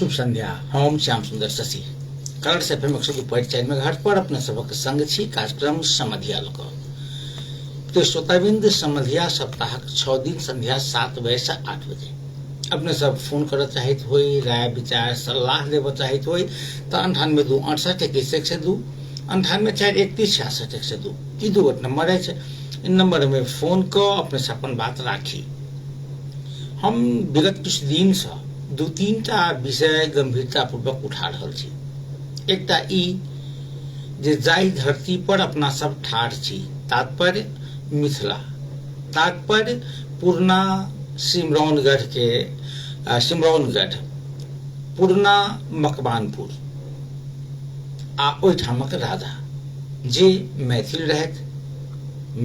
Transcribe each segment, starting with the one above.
शुभ संध्या। हम श्याम सुंदर Shashi colours FM 102.4 megahertz पर अपने सबक संग छी कार्यक्रम समधिया लोक। तो श्रोताबिंद समधिया सप्ताह 6 दिन संध्या 7 बजे से 8 बजे अपने सब फोन कर चाहत हो, राय विचार सलाह देव चाहत हो तो 98 2 68 21 102 98 4 31 66 102 ई 2 नंबर है। इन नंबर में फोन को अपने से अपन बात राखी। हम विगत कुछ दिन से 2-3टा विषय गंभीरता पूर्वक उठा रहा छी। एकटा ई जे जाहि धरती पर अपना सब ठाढ़ छी, तात्पर्य मिथिला, तात्पर्य पूर्णा सिमरौनगढ़ के सिमरौनगढ़, पूर्णा मकवानपुर आ ओहिठामक राजा जे मैथिल रहत,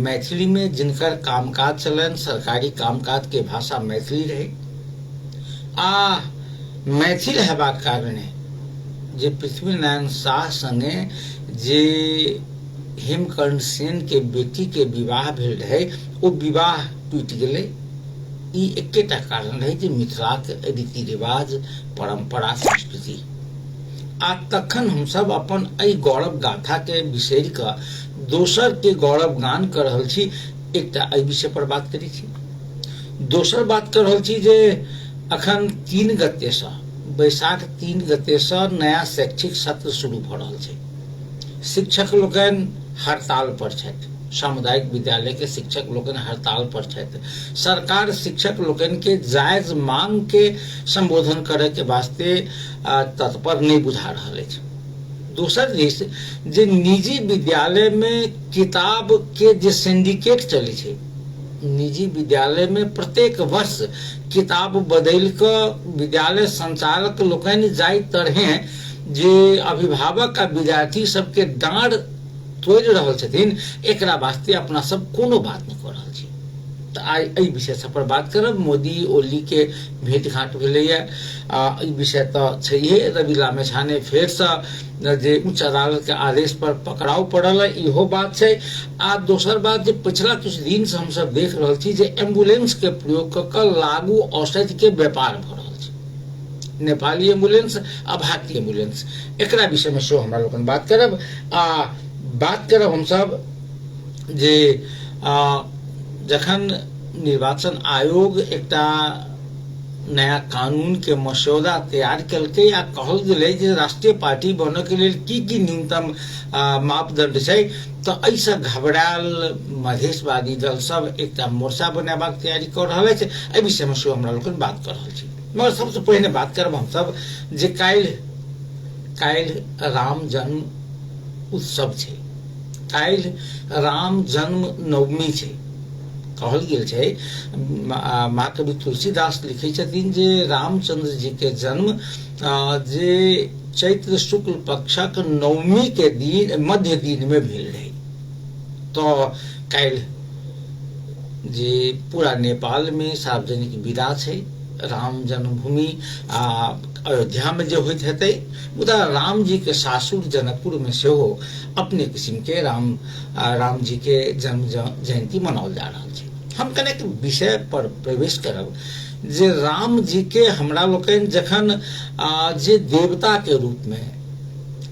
मैथिली में जिनकर कामकाज चलन सरकारी कामकाज के भाषा मैथिली रहे आ मैथिल हेबाक कारणे जे पृथ्वीनारायण शाह संगे जे हेमकर्ण सेन के बेटी के विवाह भेल रहे ओ विवाह टूट गेलै। ई एकेटा कारण रहे जे मिथिलाक रीति रिवाज परंपरा संस्कृति आ तखन हम सब अपन एहि गौरव गाथा के बिसरि कऽ दोसर के गौरव गान कर रहल छी। एकटा एहि विषय पर बात करी छी। दोसर बात कर रहल छी जे अखन 3 गते से बैसाख 3 गते से नया शैक्षिक सत्र शुरू भ रहल छै। शिक्षक लोकनि हड़ताल पर छथि, सामुदायिक विद्यालय के शिक्षक लोकनि हड़ताल पर छथि। सरकार शिक्षक लोकनि के जायज मांग के संबोधन करे के वास्ते तत्पर नहीं बुझा रहल अछि। दोसर दिस जे निजी विद्यालय में किताब के जे सिंडिकेट चले छै, निजी विद्यालय में प्रत्येक वर्ष किताब बदल कर विद्यालय संचालक लोकनि जाय तरहे जे अभिभावक आ विद्यार्थी सबके डांड तोड़ रहल छथिन, एकरा वास्ते अपना सब कोनो बात नहीं कर रहल छी। तो आई एहि विषय सब पर बात करब। मोदी ओली के भेंट घाट भेलैया, ई विषय तो छैहे। रवि लामेछाने फेर से जे उच्च अदालत के आदेश पर पकड़ाव पड़ल है, इहो बात छै। आ दोसर बात जे पिछला कुछ दिन से हम सब देख रहल छी जे एम्बुलेंस के प्रयोग क के लागू औषधि के व्यापार भ रहल छै। नेपाली एम्बुलेंस आ भारतीय एम्बुलेंस, एकरा विषय में शो हमरा लोगन बात करब। बात करब हम सब जे जखन निर्वाचन आयोग एकटा नया कानून के मसौदा तैयार कलकै आ कहल गेलै जे राष्ट्रीय पार्टी बनय के लेल की न्यूनतम मापदंड छै, तो ऐसे घबरायल मधेशवादी दल सब एकटा मोर्चा बनेबाक तैयारी कर रहल अछि। एहि विषय में शो हमरा लोगन बात कर रहल छी। मगर सबसे पहिने बात करब हम सब जे काल्हि राम जन्म उत्सव छै, काल्हि राम जन्म नवमी छै। कहल गेल छै, महाकवि तुलसीदास लिखे छथिन जे रामचंद्र जी के जन्म जे चैत्र शुक्ल पक्षक नवमी के दिन मध्य दिन में भेल रहे। तो काल्हि जे पूरा नेपाल में सार्वजनिक विदा छै, राम जन्मभूमि अयोध्या में जो होइत हेतै, मुदा राम जी के सासुर जनकपुर में सेहो अपने किस्म के राम जी के जन्म जयंती मनाओल जा रहा है। हम कनेक विषय पर प्रवेश करब जे राम जी के हमरा लोकनि जखन जे देवता के रूप में,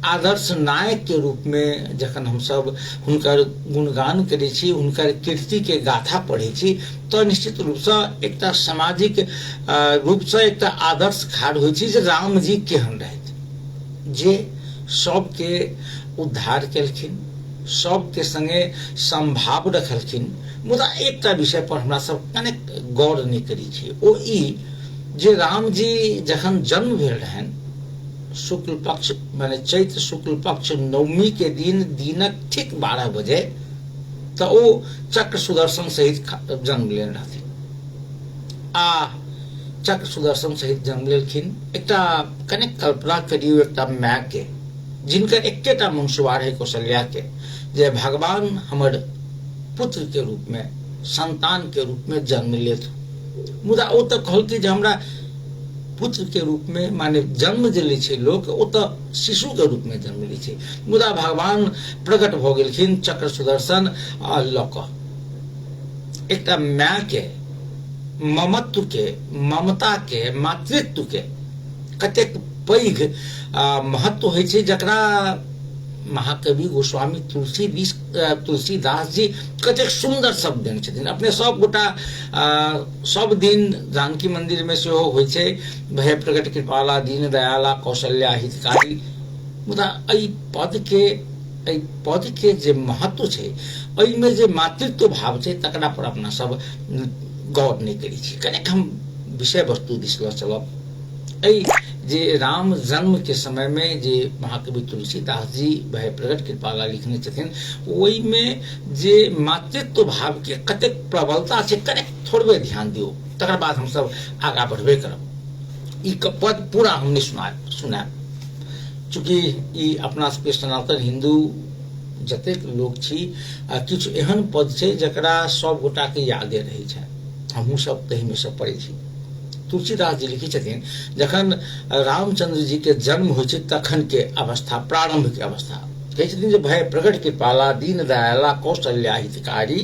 आदर्श नायक के रूप में जखन हम सब हुनकर गुणगान करै छी, हुनकर कीर्ति के गाथा पढ़ै छी, तो निश्चित रूप से एकटा सामाजिक रूप से एकटा आदर्श खाड़ होइ छै जे राम जी केहन रहथि, जे सबके उद्धार केलखिन, सबके संगे संभाव रखलखिन। मुदा एकटा विषय पर हमरा सब कनेक गौर नहीं करी छी, ओ ई जे राम जी जखन जन्म भेल रहन शुक्ल पक्ष माने चैत्र शुक्ल पक्ष नवमी के दिन दिनक ठीक 12 बजे, तो ओ चक्र सुदर्शन सहित जन्म लेन रहथिन। आ चक्र सुदर्शन सहित जन्म लेलखिन। एकटा कनेक कल्पना करियो एकटा माय के जिनकर एकेटा मंशुवार है कौशल्या के, जे भगवान हमर पुत्र के रूप में, संतान के रूप में जन्म लेत। मुदा ओ तो कहलकै जे हमरा पुत्र के रूप में माने जन्म जे लै छै लोक, ओ तो शिशु के रूप में जन्म लै छै। मुदा भगवान प्रकट भ गेलखिन चक्र सुदर्शन ल क। एकटा माय के ममत्व के, ममता के, मातृत्व के कतेक पैघ महत्व होइ छै, जकरा महाकवि गोस्वामी तुलसीदास जी कतेक सुंदर शब्द देने छथिन। अपने सब गोटा सब दिन जानकी मंदिर में सेहो होइ छै, भय प्रगट कृपाला दीन दयाला कौशल्या हितकारी। मुदा एहि पद के जे महत्व छै, एहिमे जे मातृत्व भाव छै, तकरा पर अपना सब गौर नहीं करी छी। कनेक हम विषय वस्तु दिस लऽ चलब। एहि जे राम जन्म के समय में जे महाकवि तुलसीदास जी भय प्रगट कृपाला लिखने छथिन, ओहि में जे मातृत्व भाव के कतेक प्रबलता छै, कनेक थोड़बे ध्यान दियौ, तकर बाद हम सब आगा बढ़बे करब। ई पद पूरा हमने सुनाब, चूँकि ई अपना सबके सनातन हिंदू जतेक लोग छी, किछु एहन पद छै जकरा सब गोटा के यादे रहै छै, हमहूँ सब तही में से पढ़ै छी। तुलसीदास जी लिखी छथिन, जखन रामचंद्र जी के जन्म होइ छै तखन के अवस्था, प्रारंभ के अवस्था, कहै छथिन जे भय प्रगट कृपाला दीन दयाला कौशल्या हितकारी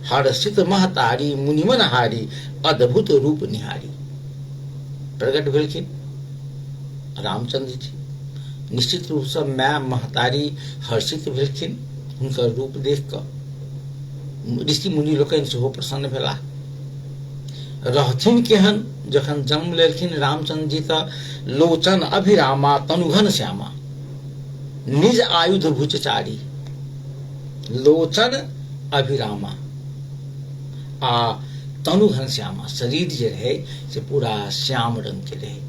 हर्षित महतारी मुनिमन हारी अद्भुत रूप निहारी। प्रगट भेलखिन रामचंद्र जी, निश्चित रूप से माय महतारी हर्षित भेलखिन हुनकर रूप देख कऽ। ऋषि मुनि लोकनि सेहो प्रसन्न भेलाह। रहथिन केहन, जखन जन्म लेलखिन रामचंद्र जी तऽ लोचन अभिरामा तनुघन श्यामा निज आयुध भुजचारी। लोचन अभिरामा आ तनुघन श्यामा, शरीर जे रहे से पूरा श्याम रंग के रहे।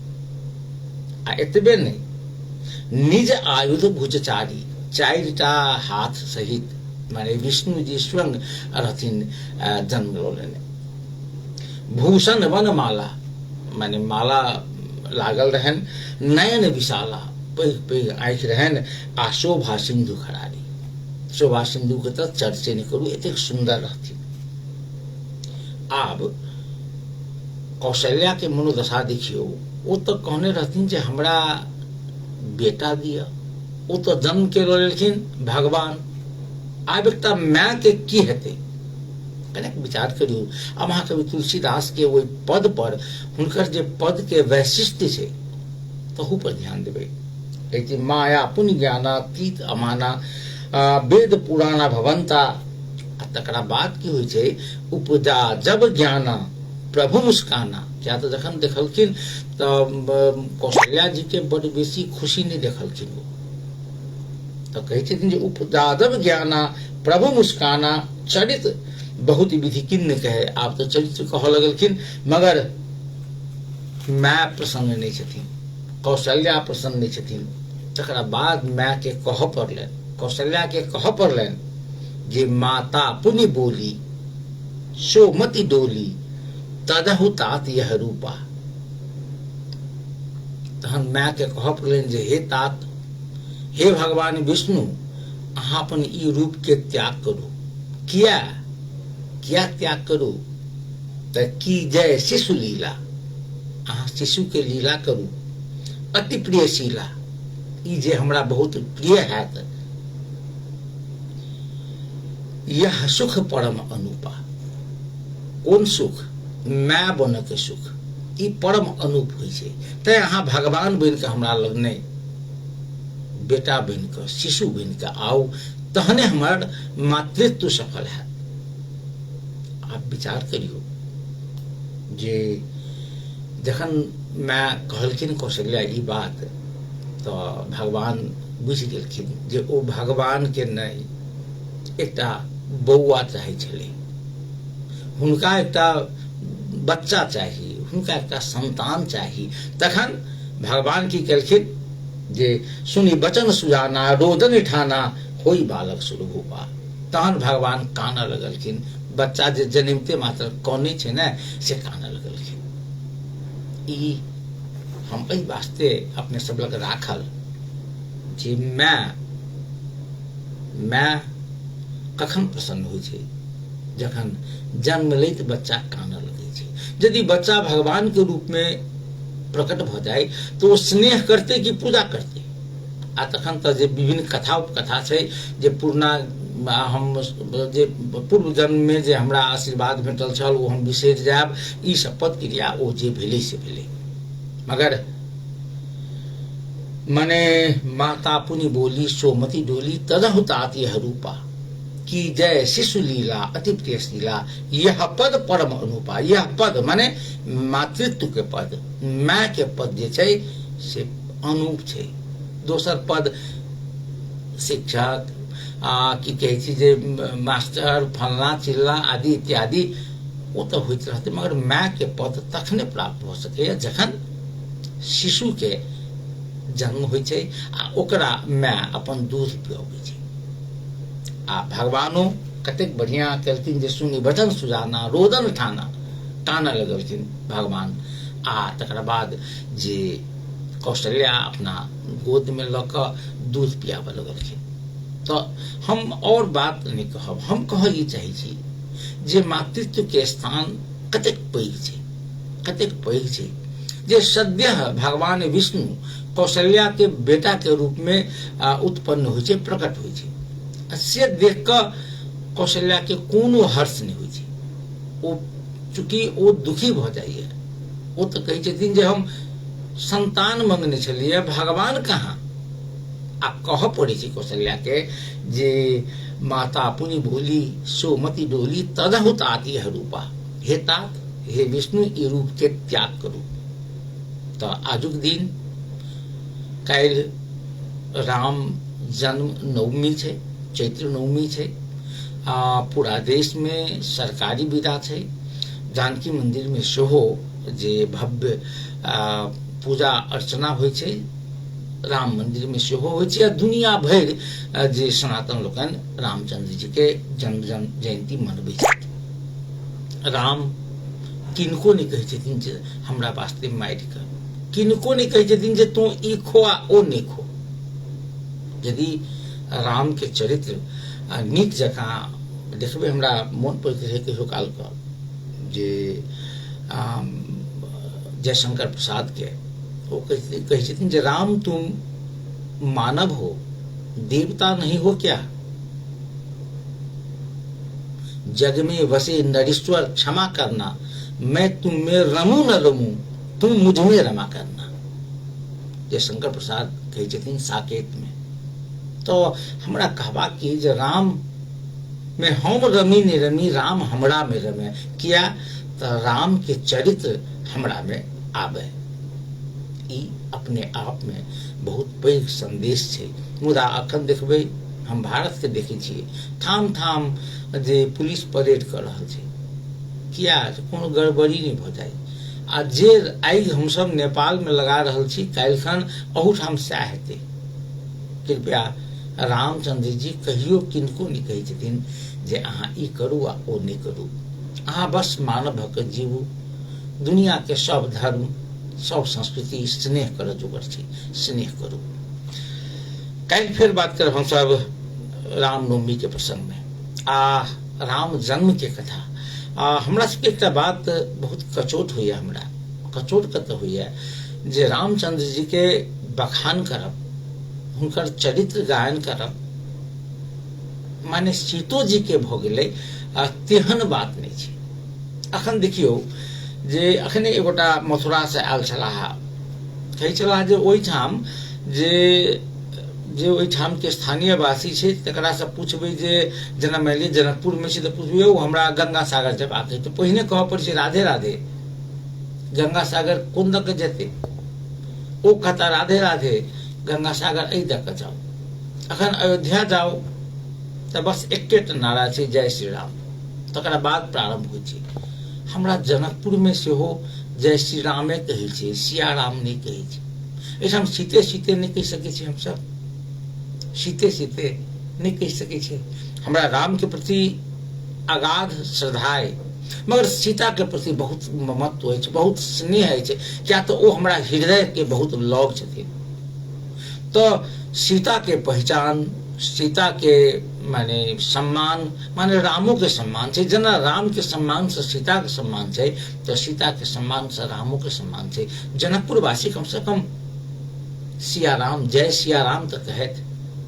आ एतबे नहीं, निज आयुध भुजचारी, 4टा हाथ सहित, माने विष्णु जी स्वयं रहथिन जन्म लेने। भूषण वन माला, माने माला लागल रहन, नयन विशाला, पैघ पैघ आँखि रहन, आ शोभा सिंधु खरारी। शोभा सिंधु के तऽ चर्चे नहीं करू, एतेक सुंदर रहथिन। आब कौशल्या के मनोदशा देखियो, वो तो कहने रहथिन जे हमरा बेटा दिया, वो तो जन्म के लेलखिन भगवान। आब एकटा माय के की हेतै, कनेक विचार करियौ। आ महाकवि तुलसीदास के ओहि पद पर, हुनकर जे पद के वैशिष्ट्य छै, तहू पर ध्यान देबै। कहै माया पुण्य ज्ञाना तीत अमाना वेद पुराना भवंता। आ तकरा बाद की होइ छै, उपजा जब ज्ञाना प्रभु मुस्काना। क्या तो जखन देखलखिन तऽ कौशल्या जी के बड़ बेसी खुशी नहीं देखलखिन वो, तो कहै छथिन जे उपजा जब ज्ञाना प्रभु मुस्काना चरित बहुत विधि किन्न कहे। आप तो चरित्र कह लगलखिन, मगर माय प्रसन्न नहीं छथिन, कौशल्या प्रसन्न नहीं छथिन। तकरा बाद माय के कह पड़लनि, कौशल्या के कह पड़लनि जे माता पुण्य बोली सो मति डोली तदहु तात यह रूपा। तहन माय के कह पड़लनि जे हे तात, हे भगवान विष्णु, अहाँ अपन ई रूप के त्याग करू। किया त्याग करू, तऽ की जय शिशु लीला, अहाँ शिशु के लीला करू। अति प्रिय शीला, ई जे हमरा बहुत प्रिय हैत। यह सुख परम अनुपा, कोन सुख, माय बन के सुख, ई परम अनूप होइ छै। तैं अहाँ भगवान बन के हमरा लग नहीं, बेटा बन के, शिशु बन के आउ, तहने हमर मातृत्व सफल है। आप विचार करियो जे जखन मैं कहलखिन कौशल्या ई बात, तो भगवान बुझि गेलखिन जे ओ भगवान के नहीं, एकटा बौआ चाहे छलै, हुनका एकटा बच्चा चाहिए, हुनका एकटा संतान चाहिए। तखन भगवान की केलखिन जे सुनी बचन सुजाना रोदन ठाना होई बालक सुरभूपा। तहन भगवान कानऽ लगलखिन, बच्चा जे जन्मते मात्र कनै छै ने, से कानऽ लगलखिन। ई हम एहि वास्ते अपने सब लग राखल जे माय कखन प्रसन्न होइ छै, जखन जन्म लैत बच्चा कानऽ लगै छै। यदि बच्चा भगवान के रूप में प्रकट भ जाए तो वो स्नेह करते कि पूजा करते। आ तखन तऽ जे विभिन्न कथा उपकथा छै जे हम जे पूर्व जन्म में जे हमरा आशीर्वाद भेटल छल ओ हम बिसरि जायब, ई शपथ क्रिया ओ जे भेलै से भेलै। मगर मने माता पुनि बोली सोमति डोली तदहु तात यह रूपा की जय शिशु लीला अति प्रिय लीला यह पद परम अनुपा। यह पद माने मातृत्व के पद, माँ के पद जे छै से अनूप छै। दोसर पद शिक्षक की कहै छै जे मास्टर फलना चिल्ला आदि इत्यादि वो तो होइत रहते, मगर माँ के पद तखने प्राप्त हो सके जखन शिशु के जन्म होइ छै आ ओकरा माँ अपन दूध पियाबै छै। आ भगवानो कतेक बढ़िया केलखिन जे सुनी वचन सुजाना रोदन ठाना, टाना लगलखिन भगवान। आ तकर बाद जे कौशल्या अपना गोद में ल क दूध पियाबे लगलखिन। तो हम और बात नहीं कहब, हम कह ई चाहे छी जे मातृत्व के स्थान कतेक पैघ छै, कतेक पैघ छै जे सद्यः भगवान विष्णु कौशल्या के बेटा के रूप में उत्पन्न होइ छै, प्रकट होइ छै। से देख क कौशल्या के कोनो हर्ष नहीं होइ छै। ओ चूंकि ओ दुखी भ जाइए, ओ तो कहै छथिन जे हम संतान मंगने छलिए, भगवान कहाँ। आ कह पड़े छै कौशल्या के जे माता पुनि बोली सोमति डोली तदहु तात यह रूपा। हे तात, हे विष्णु, ई रूप के त्याग करू। तो आजुक दिन काल्हि राम जन्म नवमी छै, चैत्र नवमी छै। पूरा देश में सरकारी विदा छै। जानकी मंदिर में सेहो जे भव्य पूजा अर्चना होइ छै, राम मंदिर में सेहो होइ छै। दुनिया भरि जे सनातन लोकन रामचंद्र जी के जन्म जयंती मनबै छथि। राम किनको नहीं कहै छथिन जे हमरा वास्ते मारि कर, किनको नहीं कहै छथिन जे तू ई खो आ ओ नहीं खो। यदि राम के चरित्र नीक जकाँ देखबे, हमरा मन पड़ैत रहे कहियो काल के जे जयशंकर प्रसाद के वो कहै छथिन जे राम तुम मानव हो, देवता नहीं हो क्या। जग में वसे नरेश्वर क्षमा करना, मैं तुम में रमू न रमू, तुम मुझ में रमा करना। जयशंकर प्रसाद कहै छथिन साकेत में। तो हमरा कहबा की जे राम में हम रमी नहीं रमी, राम हमरा में रमे। किया तो राम के चरित्र हमरा में आवे। ई अपने आप में बहुत पैघ संदेश छै। मुदा अखन देखबै हम भारत के देखै छियै, ठाम ठाम जे पुलिस परेड कर रहल छै। किया कोनो गड़बड़ी नहीं भ जाए। आ जे आइ हम सब नेपाल में लगा रहल छी, काल्हिखन अहूठाम सएह हेतै। कृपया रामचंद्र जी कहियो किनको नहीं कहै छथिन जे अहाँ ई करू आ ओ नहीं करू। अहाँ बस मानव भऽ कऽ जीवू। दुनिया के सब धर्म सब संस्कृति स्नेह कर जोगर छै, स्नेह करू। कल फिर बात करब हम सब रामनवमी के प्रसंग में आ राम जन्म के कथा। हमरा सबके एकटा बात बहुत कचोट होइया, हमरा कचोट कतऽ होइया जे रामचंद्र जी के बखान करब, हुनकर चरित्र गायन करब, माने सीतो जी के भऽ गेलै तेहन बात नहीं छै। अखन देखियो जे अखने एगोटा मथुरा से आयल छलाह, कहै छलाह जे ओहिठाम जे ओहिठाम के स्थानीय वासी छै तकरा से पूछबै जे जेना मानि लिअ जनकपुर में छै तऽ पूछबै यौ हमरा गंगा सागर जेबाक छै, तऽ पहिने कहऽ पड़ै छै राधे राधे। गंगा सागर कोन दऽ कऽ जेतै? ओ कहता राधे राधे, गंगा सागर एहि दऽ कऽ जाउ। अखन अयोध्या जाउ तऽ बस एकेटा नारा छै जय श्री राम, तकरा बाद प्रारंभ होइ छै। हमरा जनकपुर में सेहो जय श्री रामे कहै छै, सिया राम नहीं कहै छै। एहिठाम सीते सीते नहीं कहि सकै छी, हमसब सीते सीते नहीं कहि सकै छै। हमरा राम के प्रति अगाध श्रद्धा है, मगर सीता के प्रति बहुत ममत्व है, बहुत स्नेह है। क्या तो वो हमरा हृदय के बहुत लग छथिन। तो सीता के पहचान, सीता के माने सम्मान, माने रामो के सम्मान छै। जेना राम के सम्मान से सीता के सम्मान छै, तो सीता के सम्मान से रामो के सम्मान छै। जनकपुर वासी कम से कम सिया राम, जय सिया राम तो कहत,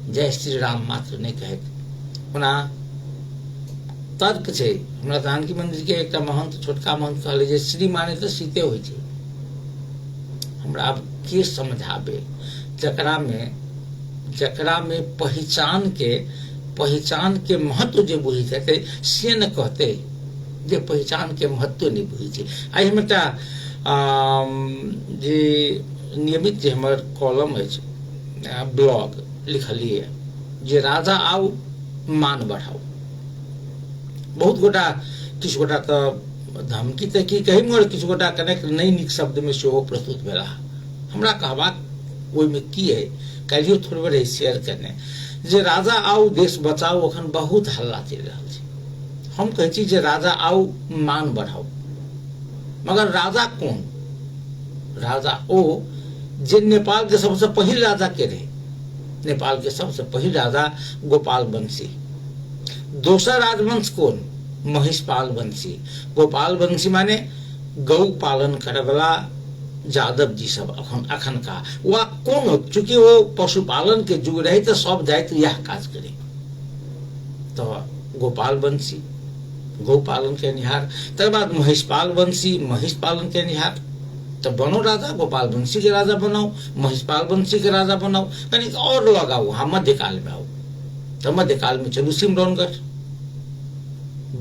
जय श्री राम मात्र नहीं कहत। ओना तर्क छै। हमरा जानकी मंदिर के एकटा महंत, छोटका महंत कहले जे श्री माने तो सीते होइ छै। हमरा अब के समझाबे जकरा में पहचान के महत्व जे बुझी थे से न कहते जे पहचान के महत्व नहीं बुझी छे। आई हम एकटा जे नियमित जे हमर कॉलम अछि ब्लॉग लिखलिए जे राजा आउ मान बढ़ाओ। बहुत गोटा किछु गोटा तो धमकी तो की कही मगर किछु गोटा कनेक नहीं नीक शब्द में सेहो प्रस्तुत भेला। हमरा कहबाक ओहि में की है काल्हियो थोड़े बेर शेयर करने जे राजा आउ देश बचाओ अखन बहुत हल्ला चलि रहल छै। हम कहै छी जे राजा आउ मान बढ़ाओ मगर राजा कौन? राजा ओ जे नेपाल के सबसे पहिल राजा के रहे। नेपाल के सबसे पहिल राजा गोपाल वंशी। दोसर राजवंश कौन? महिषपाल वंशी। गोपाल वंशी माने गौ पालन करे वाला यादव जी सब अखन का वह कौन हो? चूंकि वो पशुपालन के जुग रहे तो सब जाति यह काज करे। तो गोपाल वंशी गौ पालन के निहार, तर बाद महिषपाल वंशी महिष पालन के निहार। तो बनो राजा, गोपाल वंशी के राजा बनाओ, महिषपाल वंशी के राजा बनाओ, कहीं और लगाओ वहां मध्यकाल में आओ। तो मध्यकाल में चलो सिमरौनगढ़।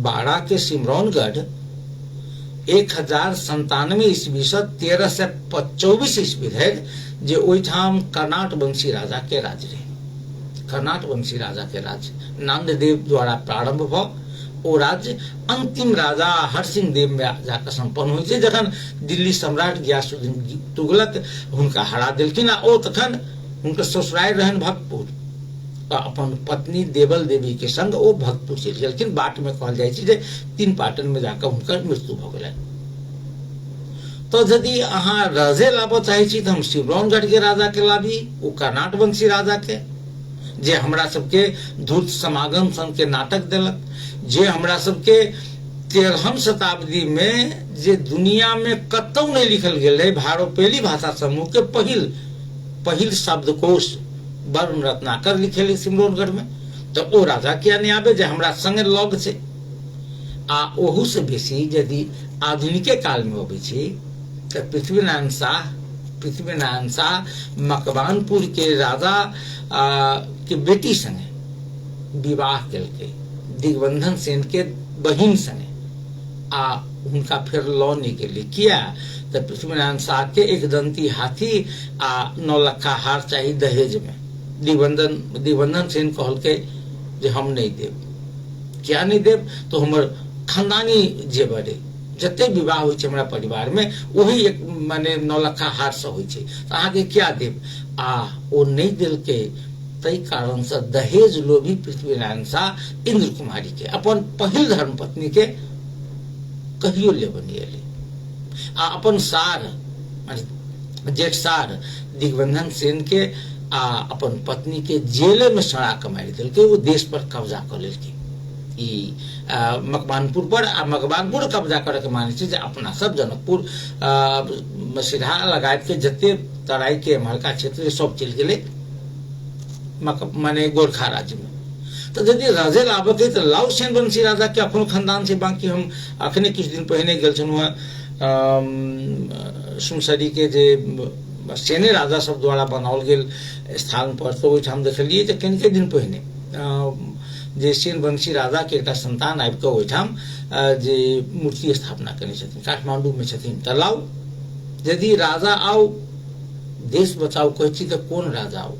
बाड़ा के सिमरौनगढ़ 1097 ईस्वी से 1324 ईस्वी धरि जे ओहिठाम कर्नाट वंशी राजा के राज रहे। कर्नाट वंशी राजा के राज नंददेव द्वारा प्रारंभ भ ओ राज्य अंतिम राजा हरसिंह देव में जाकर संपन्न हुई छै। जखन दिल्ली सम्राट गियासुद्दीन तुगलक हुनका हरा देलखिन आ ओ तखन हुनकर ससुराल रहन भक्तपुर। अपन पत्नी देवल देवी के संग ओ भक्तपुर चलि गेलखिन। बाट में कहल जाइ छै जे 3 पाटन में जाकर हुनकर मृत्यु भ गेलनि। तो यदि अहाँ राजे लाबऽ चाहे छी तो हम सिमरौनगढ़ के राजा के लाबी, ओ कर्नाट वंशी राजा के जे हमरा सबके धूर्त समागम सन के नाटक देलक, जे हमरा सबके 13वीं शताब्दी में जे दुनिया में कतौ नहीं लिखल गेल रहे भारोपेली भाषा समूह के पहिल शब्दकोश वर्ण रत्नाकर लिखेले सिमरौनगढ़ में। तो ओ राजा किया नहीं आबे जे हमरा संगे लग छै। आ ओहू से बेसी यदि आधुनिक काल में अबै छी तो पृथ्वीनारायण शाह मकवानपुर के राजा के बेटी संगे विवाह केलकै, दिग्बंधन सेन के बहिन संगे। आ हुनका फिर लॉ नहीं केली किया तो पृथ्वीनारायण शाह के 1 दंती हाथी आ 9 लक्खा हार चाहिए दहेज में। दिग्बंधन सेन कहलकै जे हम नहीं देव। क्या नहीं देव? तो हमर खानदानी जेवर है, जते विवाह होइ छै हमरा परिवार में वही एक माने 9 लक्खा हार से होइ छै, अहाँ के क्या देव? आ ओ नहीं देलकै। तई कारण से दहेज लोभी पृथ्वीनारायण शाह इंद्र कुमारी के अपन पहिल धर्म पत्नी के कहियो लेबऽ नहीं एलै। आ अपन सार जेठ सार दिग्बंधन सेन के आ अपन पत्नी के जेल में सड़ा के मारि देलकै। वो देश पर कब्जा कर लेलकै मकवानपुर पर। आ मकवानपुर कब्जा करे के माने छै जे अपना सब जनकपुर सिधा लगात के जते तराई के महलका क्षेत्र सब चल गेले माने गोरखा राज्य में। तो यदि राजे लाबे के तो लाउ सेन वंशी राजा के अपनो खानदान से। बाकी हम अखने किछु दिन पहिने गेल छलहुँ सुमसरी के जे सेने राजा सब द्वारा बनाओल गेल स्थान पर, तो ओहिठाम देखलिए जे कनिके दिन पहिने जे सेन वंशी राजा के एकटा संतान आबि कऽ ओहिठाम जे मूर्ति स्थापना केने छथिन, काठमांडू में छथिन। तऽ लाउ यदि राजा आओ देश बचाओ कहै छी तऽ कोन राजा आओ?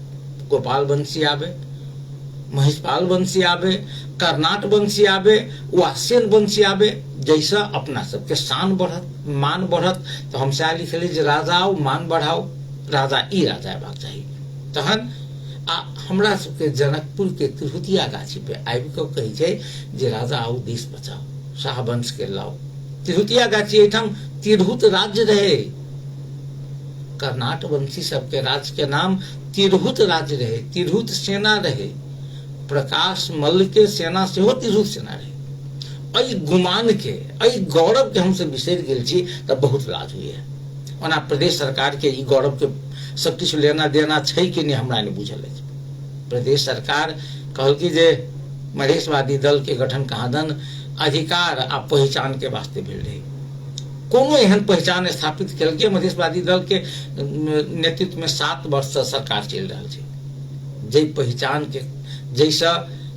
गोपाल वंशी आबे, महिषपाल वंशी आबे, कर्नाट वंशी आबे, वा सेन वंशी आबे, जैसा अपना सबके शान बढ़त मान बढ़त। तो हम सएह लिखली जे राजा आओ मान बढ़ाओ, राजा ई राजा हेबाक चाही। तहन आ हमरा सबके जनकपुर के तिरहुतिया गाछी पे आबि कऽ कहै छै जे राजा आओ देश बचाओ, शाहवंश के लाओ। तिरहुतिया गाछी एहिठाम तिरहुत राज्य रहे। कर्नाट वंशी सबके राज्य के नाम तिरहुत राज्य रहे, तिरहुत सेना रहे। प्रकाश मल्ल के सेना सेहो तिरहुत सेना रहे। अई गुमान के अई गौरव के हमसे बिसरि गेल छी तऽ बहुत लाज होइए। ओना प्रदेश सरकार के ई गौरव के सब किछु लेना देना छै कि नहीं हमरा नहीं बुझल अछि। प्रदेश सरकार कहलकै जे मधेशवादी दल के गठन कहादन अधिकार आ पहचान के वास्ते भेल रहे। कोनो एहन पहचान स्थापित केलकै। मधेशवादी दल के नेतृत्व में 7 वर्ष से सरकार चल रहा है। जै पहचान के जैसा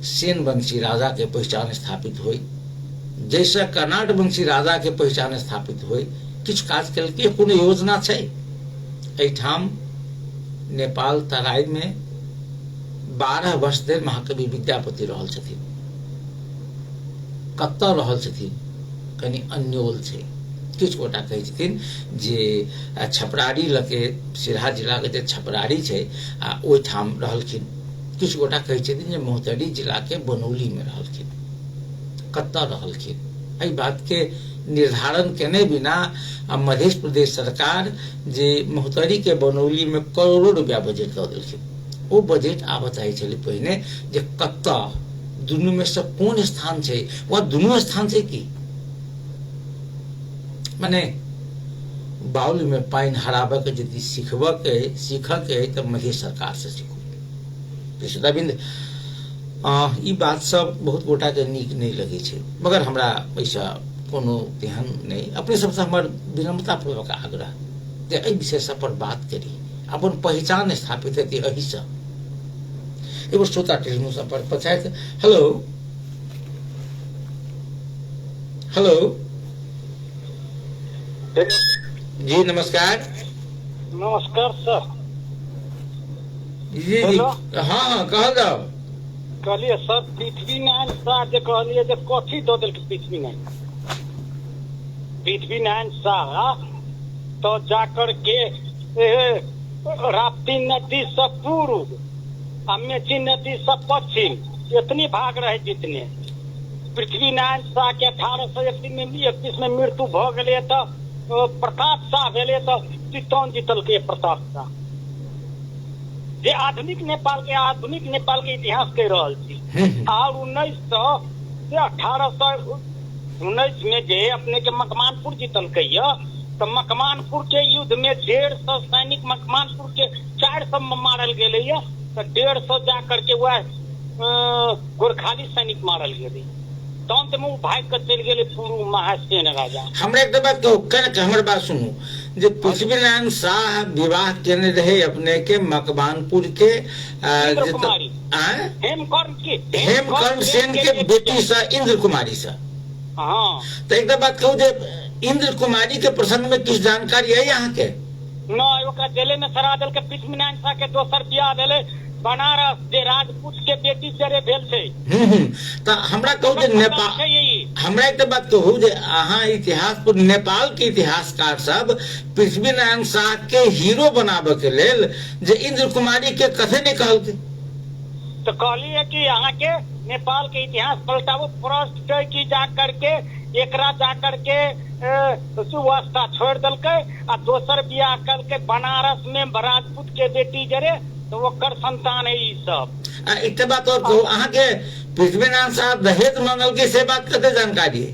सेन वंशी राजा के पहचान स्थापित हुई, जैसा कर्नाट वंशी राजा के पहचान स्थापित हुई, किछु काज केलकै। कोनो योजना छै एठाम नेपाल तराई में 12 वर्ष धरि महाकवि विद्यापति रहल छथिन। कतऽ रहल छथिन कनि अन्योल छै। किछु गोटा कहै छथिन जे छपरारी लगे सिराहा जिला के जे छपरारी छै ओहिठाम रहलखिन। किछु गोटा कहै छथिन जे मोहतरी जिला के बनौली में रहलखिन। कतऽ रहलखिन एहि बात के निर्धारण केने बिना मध्य प्रदेश सरकार जे मोहतरी के बनौली में करोड़ों रुपया बजट दऽ देलखिन। ओ बजट आबऽ चाहै छलै पहिने जे कतऽ दुनू में से कोन स्थान छै, वह दुनू स्थान छै कि माने बाउल में पानि हराबऽ के यदि सीखऽ के तऽ मध्य सरकार से सीखू। श्रोताबिंद ई बात सब बहुत गोटा के नीक नहीं लगे छै, मगर हमरा ऐसा कोनो ध्यान नहीं। अपने सबसे हमर विनम्रता पूर्वक आग्रह जे एहि विषय सब पर बात करी, अपन पहचान स्थापित हेतै एहि से। एगो श्रोता टेलीफोन संपर्क पर छथि। हेलो हेलो जी नमस्कार। नमस्कार सर। जी जी हाँ कहल जाओ। कहलिए सर पृथ्वीनारायण शाह जे कहलिए जे कथी दऽ देलकै पृथ्वीनारायण शाह तो जाकर के राप्ती नदी से पूर्व आ मेची नदी से पश्चिम इतनी भाग रहे जितने। पृथ्वीनारायण शाह के 1831 में मृत्यु भ गए तो प्रताप शाह भेले तो चित्तौन जीतल के प्रताप शाह जे आधुनिक नेपाल के इतिहास कह रहा छी। और 1819 में जे अपने के मकवानपुर जीतल के तो मकवानपुर के युद्ध में 150 सैनिक मकवानपुर के 400 मारल गए, तो 150 जा करके वह गोरखाली सैनिक मारल गए। तहन तो भाग कर चल गए पूर्व महासेन राजा। हमरा एक बात कहू, हमर बात सुनू जे पृथ्वीनारायण शाह विवाह केने रहे अपने के मकवानपुर के हेमकर्ण सेन के बेटी से इंद्र कुमारी से। हाँ तो एक बात कहू जे इंद्र कुमारी के प्रसंग में किछु जानकारी है यहाँ के? न जेले में सरा दल के पृथ्वीनारायण शाह के दोसर बियाह भेले बनारस जे राजपूत के बेटी से भेल छै। तो हमरा कहू जे नेपाल, हमरा एक बात कहू जे अहाँ इतिहास पर नेपाल के इतिहासकार सब पृथ्वीनारायण शाह के हीरो बनाबे के लेल जे इंद्र कुमारी के कथे नहीं कहलकै। तो कहली है कि यहाँ के नेपाल के इतिहास पलटाबू फर्स्ट की जा करके एकरा जा करके सुव्यवस्था छोड़ दलकै आ दोसर बियाह करके बनारस में राजपूत के बेटी जरे तो ओकर संतान है ई सब। एक बात और कहू, अहाँ के पृथ्वीनारायण शाह दहेज मांगल के से बात कते जानकारी है?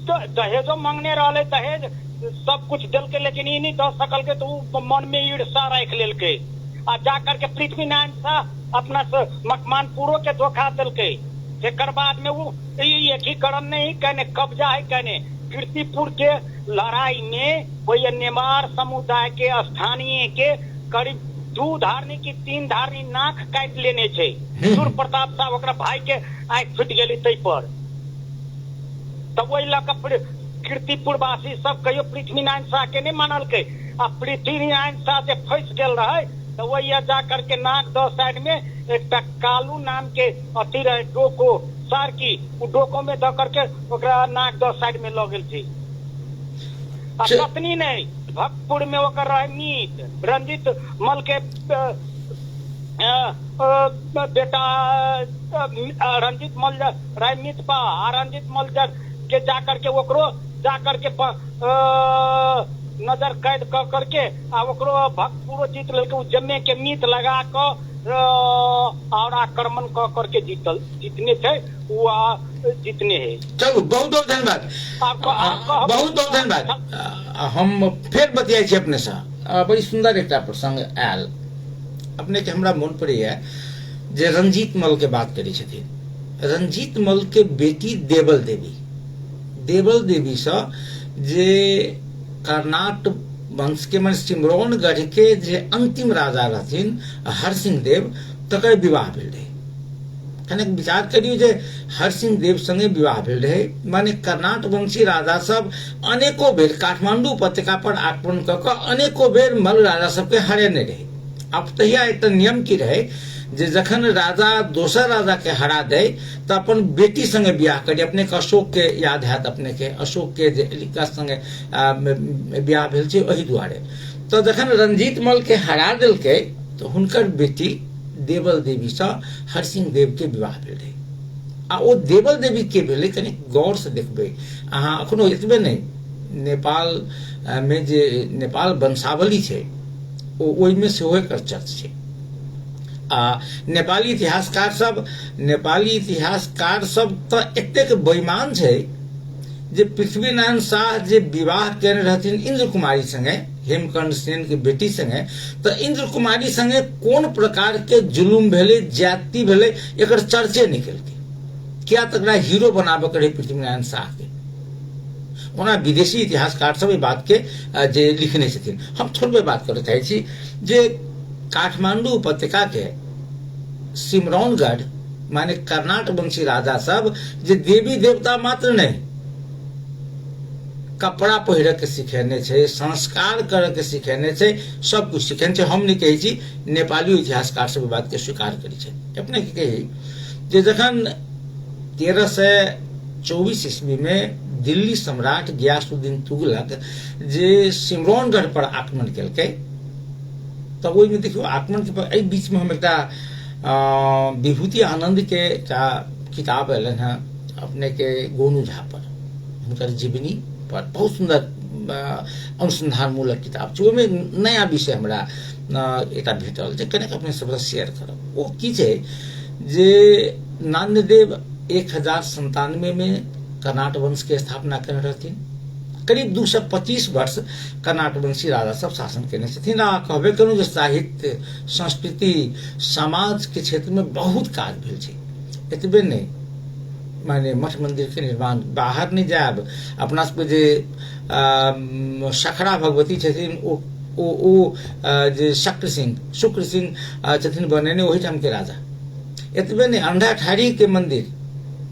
तो दहेजो मांगने रहले, दहेज सब कुछ दिलके लेकिन ई नहीं दे सकल के, तो मन में ईर्षा रख लेलके आ जा करके पृथ्वीनारायण शाह अपना मकवानपुरो के धोखा दिलके। एकर बाद में वो एकीकरण नहीं कहने कब्जा है कहने कीर्तिपुर के लड़ाई में कोई नेमार समुदाय के स्थानीय के करीब 2 धारनी की 3 धारनी नाक काट लेने छे। सूर्य प्रताप शाह ओकरा भाई के आंख फूट गेली तै पर। तब वही लक कीर्तिपुर वासी सब कहियो पृथ्वीनारायण शाह के नहीं मानल के आ पृथ्वीनारायण शाह से फंस गेल रहे तो वही जा करके नाक 10 साइड में एक कालू नाम के अथी रहे डोको सार की उ डोको में द करके ओकरा नाक 10 साइड में लगल थी। पत्नी नहीं भक्तपुर में ओकर रहे मीत रंजित मल के बेटा रंजित मल रहे मीत पा रंजित मल के जा करके ओकरो जा करके नजर कैद कर करके आ ओकरो भक्तपुर जीत लेके उ जम्मे के मीत लगा क और आक्रमण क करके जीतने थे वो जीतने है। चलो बहुत बहुत धन्यवाद, बहुत बहुत धन्यवाद। हम फिर बतियाई छी अपने से। बड़ी सुंदर एक प्रसंग आयल अपने के हमरा मन पड़ैया जे रंजीत मल के बात करी छथिन। रंजीत मल के बेटी देवल देवी से जे कर्नाट वंश के मन सिमरौनगढ़ के जे अंतिम राजा रहथिन हरसिंह देव तकर विवाह भेल रहे। कनेक विचार करियो जे हरसिंह देव संगे विवाह भेल रहे, माने कर्नाट वंशी राजा सब अनेको बेर काठमांडू उपत्यका पर आक्रमण कऽ कऽ अनेको बेर मल्ल राजा सबके हरेने रहे। अब तहिया एकटा नियम की रहे जे जखन राजा दोसर राजा के हरा दे तो अपन बेटी संगे बियाह करी। अपने के अशोक के याद हैत, अपने के अशोक के जे एलिका संगे बियाह भेल छै ओहि दुआरे। तो जखन रंजीत मल के हरा देलकै तो हुनकर बेटी देवल देवी से हरसिंह देव के विवाह भेल रहे। आ ओ देवल देवी के भेलै कनि गौर से देखबै अहाँ। अखनो एतबे नहीं, नेपाल में जे नेपाल वंशावली छै ओहिमे सेहो एकर चर्च छै। नेपाली इतिहासकार सब तो एतेक बेईमान छै जे पृथ्वीनारायण शाह जे विवाह केने रहथिन इंद्र कुमारी संगे, हेमकंड सेन के बेटी संगे, तो इंद्र कुमारी संगे कोन प्रकार के जुलुम भेले, ज्यादती भेले, एकर चर्चे निकलके। क्या तकरा हीरो बनाबे के रहे पृथ्वीनारायण शाह के। ओना विदेशी इतिहासकार सब बात के जे लिखने छथिन। हम थोड़बे बात करे चाहे छी जे काठमांडू उपत्यका के सिमरौनगढ़ माने कर्नाट वंशी राजा सब जे देवी देवता मात्र नहीं, कपड़ा पहिरे के सिखेने छे, संस्कार करे के सिखेने छे, सब कुछ सिखेने छे। हम नहीं कही छी, नेपाली इतिहासकार सब बात के स्वीकार करी छे। अपने के कही जे जखन 1324 ईस्वी में दिल्ली सम्राट गियासुद्दीन तुगलक जे सिमरौनगढ़ पर आक्रमण केलकै, तो ओहिमे देखियो आक्रमण के एहि बीच में हम एकटा विभूति आनंद के एकटा किताब एलन है अपने के गोनू झा पर, हुनकर जीवनी पर बहुत सुंदर अनुसंधान मूलक किताब छै। ओहिमे नया विषय हमरा एकटा भेटल जे कनेक अपने सबसे शेयर करब। ओ की छै जे नान्यदेव 1097 में कर्नाट वंश के स्थापना केने रहथिन। करीब 225 वर्ष कर्नाट वंशी राजा सब शासन केने छथिन। आ कहबे करूं जे साहित्य, संस्कृति, समाज के क्षेत्र में बहुत काज भेल छै। एतबे नहीं, माने मठ मंदिर के निर्माण, बाहर नहीं जायब, अपना सबके जे सखरा भगवती छथिन ओ जे शुक्र सिंह छथिन बनेने ओहि ठाम के राजा। एतबे नहीं, अंडा ठाड़ी के मंदिर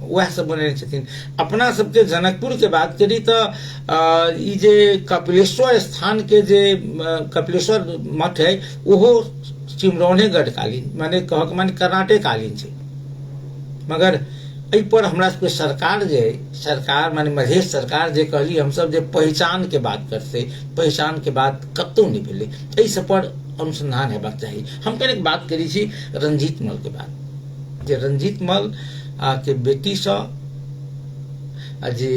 वह सब बनेने छथिन। अपना सबके जनकपुर के बात करी तो ई जे कपिलेश्वर स्थान के जे कपिलेश्वर मठ है ओहो सिमरौनगढ़ कालीन माने कहक माने कर्नाटे कालीन छै। मगर एहि पर हमरा सबके सरकार माने मधेश सरकार जे कहली हम सब जे पहचान के बात करते, पहचान के बात कतौ नहीं भेलै। एहि सब पर अनुसंधान हेबाक चाही। हम कनेक बात करी छी रंजीत मल के बात, जे रंजीत मल के बेटी से जे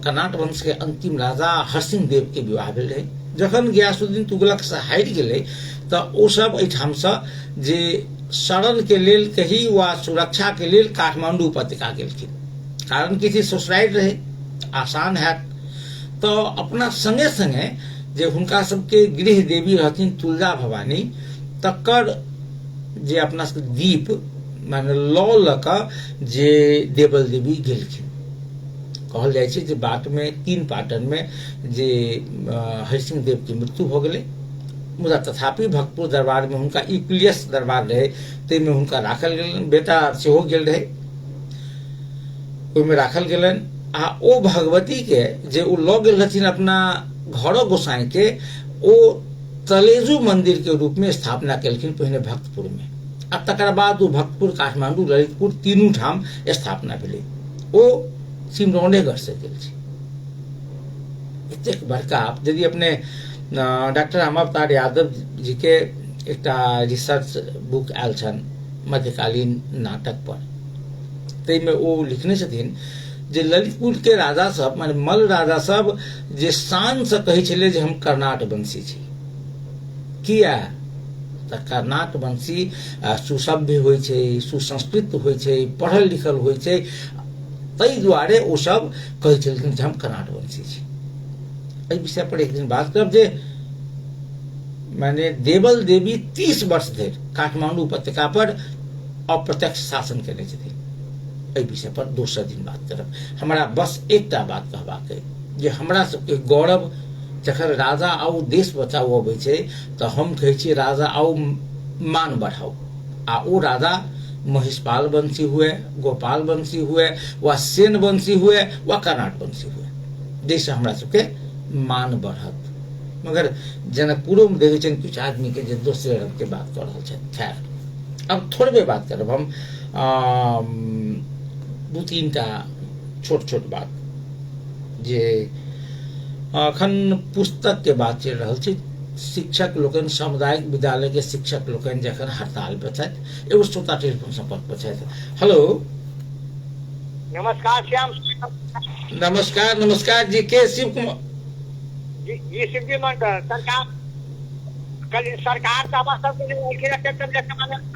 कर्नाट वंश के अंतिम राजा हरसिंह देव के विवाह भेल रहे। जखन गियासुद्दीन तुगलक से हटि गेलै तो ओ सब एहिठाम से जे शरण के लेल कही वा सुरक्षा के लेल काठमांडू उपत्यका गेलखिन। कारण कि ससुरारि रहे, आसान हैत। तो अपना संगे संगे जे हुनका सबके गृह देवी रहथिन तुलजा भवानी, तकर जे अपना सबके दीप माने लऽ लऽ कऽ जे देवल देवी गेलखिन। कहल जाइ छै जे बाट में 3 पाटन में जे हरसिंह देव की मृत्यु हो गेलै। मुदा तथापि भक्तपुर दरबार में हुनका यूक्लियस दरबार रहे, ताहिमे हुनका राखल गेलनि। बेटा सेहो गेल रहे, ओहिमे राखल गेलनि। आ ओ भगवती के जे ओ लऽ गेल रहथिन अपना घरो गोसाई के, ओ तलेजू मंदिर के रूप में स्थापना केलखिन पहिने भक्तपुर में। आ तकर बाद ओ भक्तपुर, काठमांडू, ललितपुर तीनू ठाम स्थापना भेलै। ओ सिमरौनगढ़ से गेल छै। एतेक बड़का यदि अपने डॉक्टर रामावतार यादव जी के एकटा रिसर्च बुक आयल छन मध्यकालीन नाटक पर, ताहिमे ओ लिखने छथिन जे ललितपुर के राजा सब माने मल्ल राजा सब जे शान से कहै छलै जे हम कर्नाट वंशी छी। किया तऽ कर्नाट वंशी सुसभ्य होइ छै, सुसंस्कृत होइ छै, पढ़ल लिखल होइ छै। ताहि दुआरे ओ सब कहै छलखिन जे हम कर्नाट वंशी छी। एहि विषय पर एक दिन बात करब जे माने देवल देवी 30 वर्ष धरि काठमांडू उपत्यका पर अप्रत्यक्ष शासन केने छथिन। एहि विषय पर दोसर दिन बात करब। हमरा बस एकटा बात कहबाक है जे हमरा सबके गौरव जखन राजा आउ देश बचाओ अबै छै तऽ हम कहै छियै राजा आउ मान बढ़ाओ। आ ओ राजा महिषपाल वंशी हुए, गोपाल वंशी हुए, वा सेन वंशी हुए, वा कर्नाट वंशी हुए, जैसे हमरा सबके मान बढ़त। मगर जनकपुरो में देखे छन कुछ आदमी के जे दोसरे रंग के बात कर रहल छथि। खैर अब थोड़बे बात करब हम, दू तीन टा छोट छोट बात जे अखन पुस्तक के बात चल रहा छै। शिक्षक लोकनि, सामुदायिक विद्यालय के शिक्षक लोकनि जखन हड़ताल पर छथि, एगो श्रोता टेलीफोन संपर्क पर छथि। हेलो, नमस्कार श्याम। नमस्कार नमस्कार जी, के शिव कुमार जी शिव जी मंडल सरकार कल सरकार दावा सब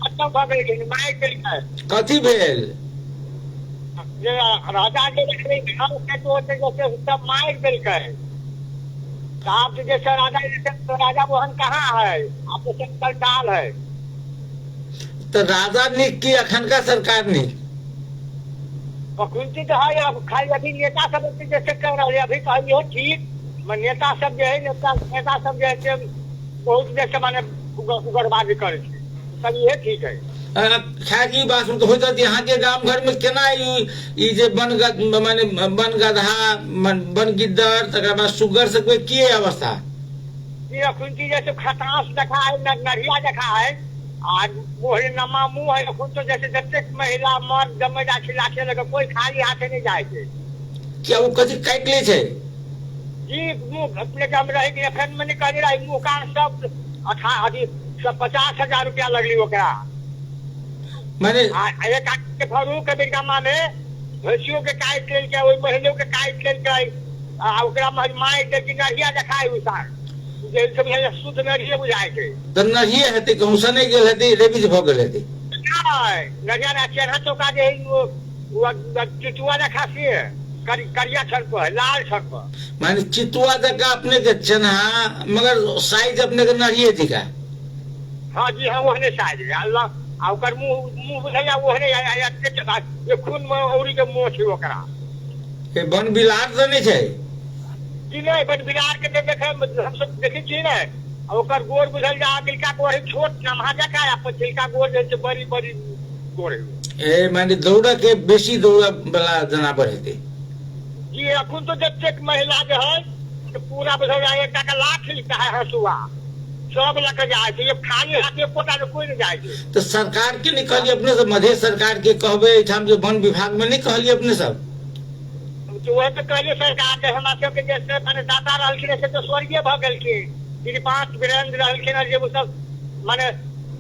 खत्म भ गेल, माइक देलकै। कथी भेल? जे राजा जे सब माइक देलकै। आप जैसे राजा मोहन कहाँ है? आप तो सरकार है। तो राजा नीक की अखनका सरकार नीक? कुंती तो है, अब खाली अभी नेता सब जैसे कर रहे अभी कहियो ठीक। नेता सब जो है नेता सब जैसे बहुत जैसे माने उग्रवादी करे सब ये ठीक है। खैर ई बात तो होता यहाँ के गांव घर में केना ई जे माने बन गधा, बन गिद्दर, तकर बाद सुगर से कोई की अवस्था? ये कुंती जैसे खटास देखा है, नरिया देखा है, आज मोहरे नमा मुंह है। खुद तो जैसे जब महिला मर्द जमे लाखे लगे कोई खाली हाथे नहीं जाए थे। क्या वो कथी काट ले छे? जी मुंह अपने जम रहे एफएन में निकल रही मुंह कान सब 50,000 रुपया लगली ओकरा। माने एक के फरूक के बिगमा में भैंसियों के काट लेल के, ओई महिलाओं के काट लेल के, ओकरा माय के कि नरिया देखाई उसार जे सब ये शुद्ध नरिया बुझाय के। त नरिया हेते कहूं से नहीं गेल हेते, रेबीज भ गेल हेते। नहीं नरिया ना चेहरा चौका जे वो चितुआ देखा से करिया छड़ पर लाल छड़ पर, माने चितुआ देखा अपने के चन्हा, मगर साइज अपने के नरिये थी का? हां जी हां ओहने साइज है। अल्लाह आ ओकर मुंह बुझाया ओहने ये खून में औरी के मुंह छै ओकरा। के बन बिलार तो नहीं छै? जी नहीं, बन बिलार के देखे हम सब देखै छी ने, ओकर गोर बुझल जा दिलका गोर छोट नमहा जका, आ पछिलका गोर जे बड़ी बड़ी गोर है। ए माने दौड़ा के बेसी दौड़ा वाला जनावर हेते। जी अखुन तो जब महिला जो है तो पूरा बुझल जा एक का लाठी लिखता है हसुआ सब लेकर जाए थे। ये खाली हाथ में पोटा तो कोई नहीं जाए थे। तो सरकार के नहीं कहलिए अपने सब? मध्य सरकार के कहबे हम जो वन विभाग में नहीं कहलिए अपने सब? तो वह तो कहलिए सरकार के हमरा सब के जैसे माने दाता रहलखिन से तो स्वर्गीय भ गेलखिन, फिर 5 वीरेंद्र रहलखिन जे वो सब माने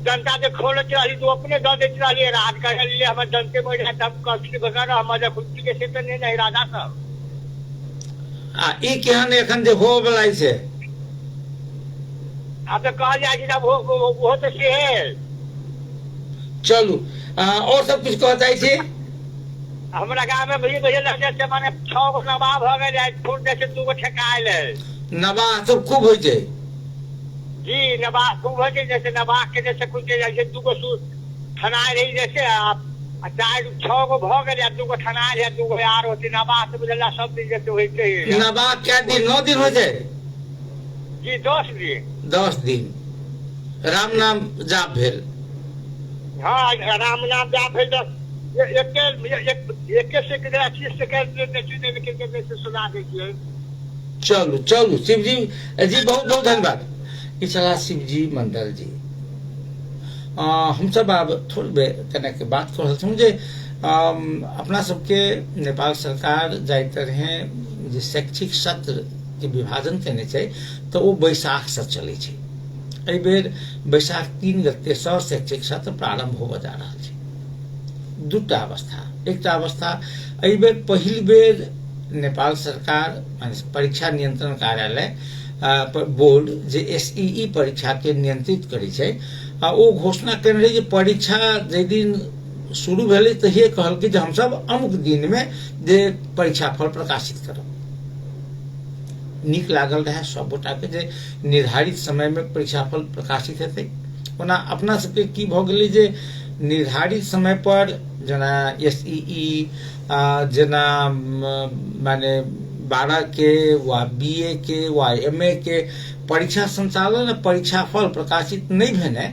जनता के खोल रही तो अपने दे देत रही राज कर लिए हम जनते में तब कष्ट वगैरह हम खुशी के से तो नहीं राजा सब। आ ई केहन एखन जे हो वाला छै? अब तो कहा जाए कि वो तो से है। चलू और सब कुछ कहता है हमारा गाँव में भैया भैया जैसे माने 6 गो नवाब हो गए, फूट जैसे 2 गो ठेकायल है। नवाब सब खूब हो जाए? जी नवाब खूब हो जाए, जैसे नवाब के जैसे कुछ जैसे 2 गो ठनाए रही जैसे 4-6 गो भ गए, 2 गो ठनाए है, 2 गो यार होती नवाब से बुझला सब दिन जैसे होते है। नवाब क्या दिन 9 दिन हो जाए? जी 10 दिन। 10 दिन राम नाम जाप भेल। हाँ राम नाम जाप भेल तो एक से सुना दीजिए। चलू चलू शिव जी जी बहुत बहुत धन्यवाद। ई चला शिव जी मंडल जी। हम सब अब थोड़े कने के बात कर रहल जे अपना सबके नेपाल सरकार जाइत रहे जे शैक्षिक सत्र के विभाजन केने छै तो वो बैसाख से चले छै। एहि बेर बैसाख 3 गते से शैक्षिक सत्र प्रारंभ होबे जा रहल छै। दूटा अवस्था, एकटा अवस्था एहि बेर पहिल बेर नेपाल सरकार परीक्षा नियंत्रण कार्यालय बोर्ड जे एसईई परीक्षा के नियंत्रित करे छै, ओ घोषणा केने रही जे परीक्षा जे दिन शुरू भेलै तहिए कहलकै जे हम सब अमुक दिन में जे परीक्षा फल प्रकाशित करब। नीक लागल रहे सब गोटा के जे निर्धारित समय में परीक्षा फल प्रकाशित हेतै। ओना अपना सबके की भ गेलै जे निर्धारित समय पर जना एसईई जना माने 12 के वा BA के वा MA के परीक्षा संचालन परीक्षा फल प्रकाशित नहीं भेने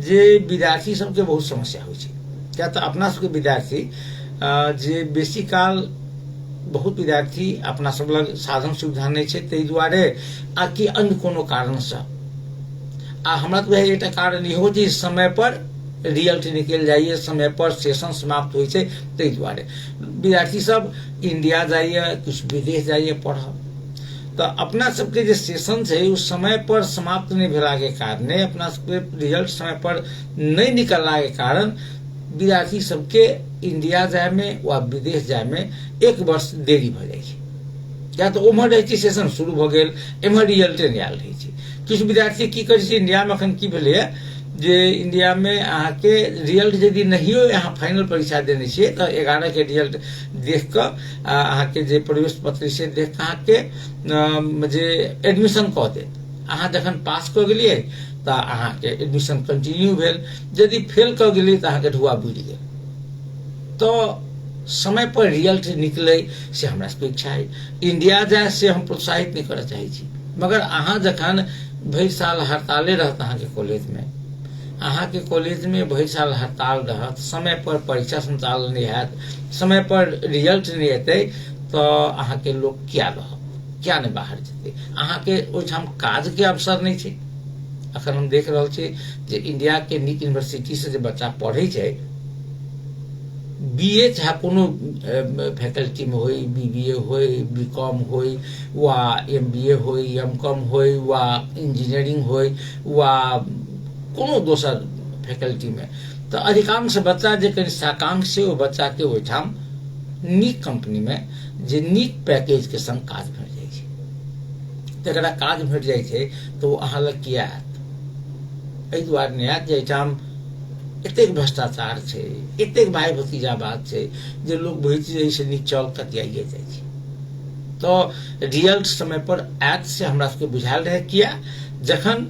जे विद्यार्थी सबके बहुत समस्या होइ छै। क्या तो अपना सबके विद्यार्थी जे बेसी काल बहुत विद्यार्थी अपना सब लग साधन सुविधा नहीं छै, ताहि दुआरे आ कि अन्य कोनो कारण से आ हमरा तो एकटा कारण इहो जे समय पर रिजल्ट निकल जाइए, समय पर सेशन समाप्त होइ छै, ताहि दुआरे विद्यार्थी सब इंडिया जाइए, कुछ विदेश जाइए पढ़। तो अपना सबके जे सेशन है उस समय पर समाप्त नहीं भेला के कारणे अपना सबके रिजल्ट समय पर नहीं निकलला के कारण विद्यार्थी सबके इंडिया जाय में वा विदेश जाय में 1 वर्ष देरी भ जाय छै। या तो उम्हर रहे छै सेशन शुरू भ गेल, एम्हर रिजल्टे नहीं आयल रहे छै। किछु विद्यार्थी की करे छै, इंडिया में अखन की भेलै जे इंडिया में अहाँ के रिजल्ट यदि नहियो अहाँ फाइनल परीक्षा देने छियै तो 11 के रिजल्ट देख क अहाँ के जे प्रवेश पत्र से देख क अहाँ के जे एडमिशन क देत। अहाँ जखन पास क गेलियै तो अहाँ के एडमिशन कंटिन्यू भेल, यदि फेल क गेलियै तो अहाँ के ढुआ बुझि गेल। तो समय पर रिजल्ट निकले से हमरा सबके इच्छा है। इंडिया जाए से हम प्रोत्साहित नहीं करय चाहे छी, मगर अहाँ जखन भरि साल हड़ताले रहत अहाँ के कॉलेज में, अहाँ के कॉलेज में भरि साल हड़ताल रहत, समय पर परीक्षा संचालन नहीं हैत, समय पर रिजल्ट नहीं हेतै, तो अहाँ के लोग क्या रहत, क्या नहीं बाहर जेतै। अहाँ के ओहिठाम काज के अवसर नहीं छै। अखन हम देख रहल छी जे इंडिया के नीक यूनिवर्सिटी से जे बच्चा पढ़े छै, BA चाहे कोनो फैकल्टी में होई, BBA होई, BCom होई वा MBA होई, MCom होई वा इंजीनियरिंग होई वा कोनो दोसर फैकल्टी में, तो अधिकांश बच्चा जे कनि साकांक्ष छै ओ बच्चा के ओहिठाम नीक कंपनी में जे नीक पैकेज के संग काज भेट जाइ छै। तकरा काज भेट जाइ छै तो अहाँ लग किया आयत, एहि दुआरे नहि आयत जे एहिठाम एतेक भ्रष्टाचार छै, एतेक भाई भतीजावाद छै जे लोग बुझै छै से नीक चल कतियाइए जाइ छै। तो रिजल्ट समय पर आयत से हमरा सबके बुझायल रहे। किया जखन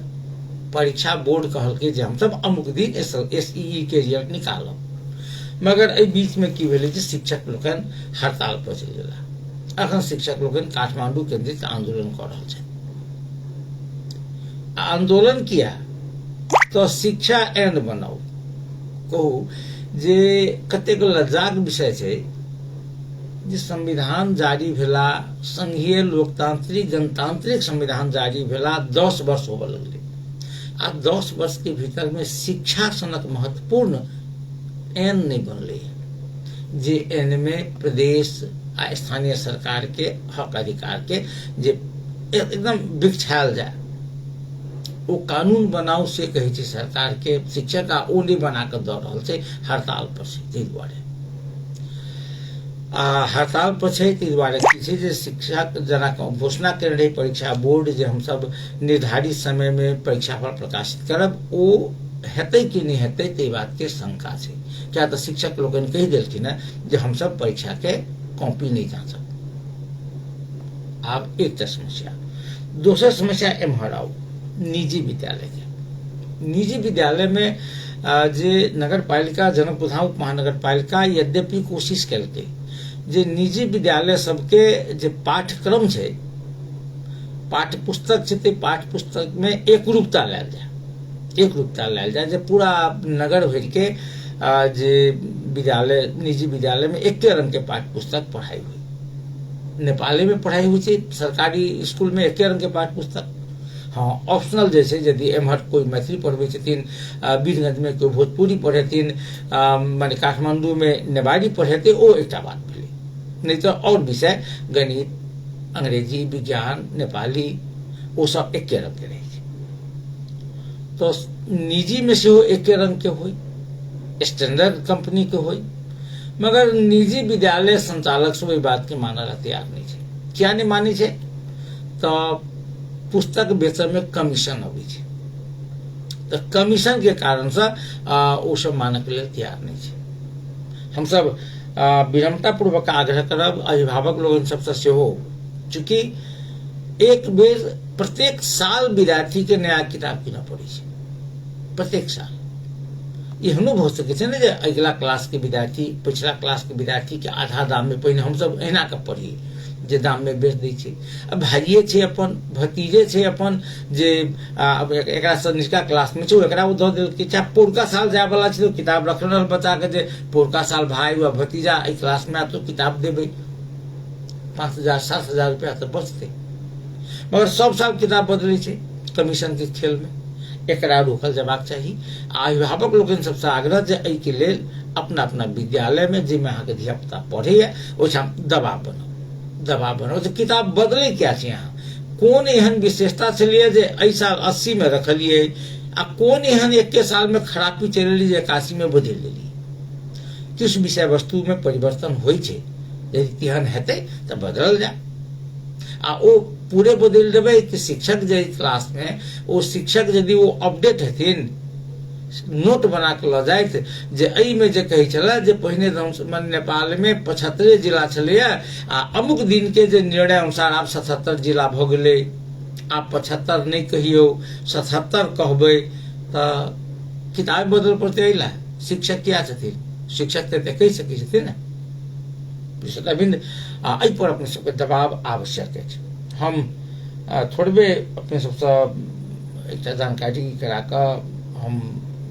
परीक्षा बोर्ड कहलकै जे हम सब अमुक दिन SEE के रिजल्ट निकालब, मगर एहि बीच में की भेलै जे शिक्षक लोकन हड़ताल पर चलि गेला। अखन शिक्षक लोकन काठमांडू केंद्रित आंदोलन कर रहल छै। आंदोलन किया तो शिक्षा एंड बनाओ कहू जे कतेक लज्जाक विषय छै जे संविधान जारी भेला, संघीय लोकतांत्रिक जनतांत्रिक संविधान जारी भेला 10 वर्ष होबे लगले आ 10 वर्ष के भीतर में शिक्षा सनक महत्वपूर्ण एन नहीं बनले जे एन में प्रदेश आ स्थानीय सरकार के हक अधिकार के जे एकदम बिछायल जाए। वो कानून बनाओ से कहे छै सरकार के, शिक्षक आ ओ नहीं बना कर दऽ रहल छै हड़ताल पर छै। ताहि दुआरे हड़ताल पर छै, ताहि दुआरे की छै जे शिक्षक जेना घोषणा केने रही परीक्षा बोर्ड जे हम सब निर्धारित समय में परीक्षाफल प्रकाशित करब, ओ हेतै कि नहीं हेतै ताहि बात के शंका छै। क्या तो शिक्षक लोगन कहि देलखिन है जे हम सब परीक्षा के कॉपी नहीं जांचब। आब एकटा समस्या, दोसर समस्या एम्हर आउ निजी विद्यालय के। निजी विद्यालय में जे नगर पालिका जनकपुर उप महानगर पालिका यद्यपि कोशिश केलकै जे निजी विद्यालय सबके जे पाठ्यक्रम छै, पाठ्य पुस्तक छै, ते पाठ्य पुस्तक में एकरूपता लायल जाए जे पूरा नगर भर के जे विद्यालय निजी विद्यालय में एके रंग के पाठ्य पुस्तक पढ़ाई हुई। नेपाली में पढ़ाई हुई छै, सरकारी स्कूल में एके रंग के पाठ्य पुस्तक। हाँ, ऑप्शनल जैसे यदि एम्हर कोई मैथिली पढ़बै छथिन, वीरगंज में कोई भोजपुरी पढ़ेथिन, माने काठमांडू में नेवारी पढ़ेते, ओ एकटा बात भेलै। नहीं तो और विषय गणित, अंग्रेजी, विज्ञान, नेपाली वो सब एके रंग के रहे छै। तो निजी में से एके रंग के होई, स्टैंडर्ड कंपनी के होई, मगर निजी विद्यालय संचालक सब ई बात के मानल तैयार नहीं छै। क्या नहीं मानी छै तो पुस्तक बेचय में कमीशन अबै छै, तो कमीशन के कारण से ओ सब मानक के लिए तैयार नहीं छै। हम सब विनम्रता पूर्वक आग्रह करब अभिभावक लोगन सबसे सेहो, चूंकि एक बेर प्रत्येक साल विद्यार्थी के नया किताब कीनऽ पड़ै छै, प्रत्येक साल। एहनो भ सकै छै ने जे अगला क्लास के विद्यार्थी पिछला क्लास के विद्यार्थी के आधा दाम में पहिने हम सब एहिना के पढ़िए, जे दाम में बेच दै छै। अब भाइये छै अपन, भतीजे छै अपन, जे अब एकरा से निचका क्लास में छै, एकरा वो दऽ देलकै। चाहे पोरका साल जाय वाला छै तो किताब रखल रहल बच्चा के, जे पोरका साल भाई व भतीजा एहि क्लास में आब तो किताब देबै, 5,000-7,000 रुपया तो बचतै। मगर सब साल किताब बदलै छै कमीशन के खेल में, एकरा रोकल जबाक चाही। आ अभिभावक लोकनि सबसे आग्रह जे एहि के लेल अपना अपना विद्यालय में जाहिमे अहाँके धिया पुता पढ़ैया ओहिठाम दबाव बनाओ जे किताब बदलै क्या छै, अहाँ कोन एहन विशेषता छलियै जे एहि साल 80 में रखलियै, आ कोन एहन 1 साल में खरापी चलि एलै जे 81 में बदलि देलियै। किछु विषय वस्तु में परिवर्तन होइ छै, यदि तेहन हेतै तऽ बदलल जाय। आ ओ पूरे बदल देबै कि शिक्षक जे क्लास में, ओ शिक्षक यदि वो अपडेट हेथिन, नोट बना के ल जाइत जे एहि में जे कहै छलै जे पहिने नेपाल में 75 जिला छलैया, आ अमुक दिन के जे निर्णय अनुसार आब 77 जिला भ गेलै, आब 75 नहीं कहियो 77 कहबै तऽ किताब बदल पड़तै। एहि ला शिक्षक क्या छथिन, शिक्षक तऽ कहि सकै छथिन ने। एहि पर अपने सबके दबाव आवश्यक अछि। हम थोड़बे अपने सबसे एकटा जानकारी करा कऽ हम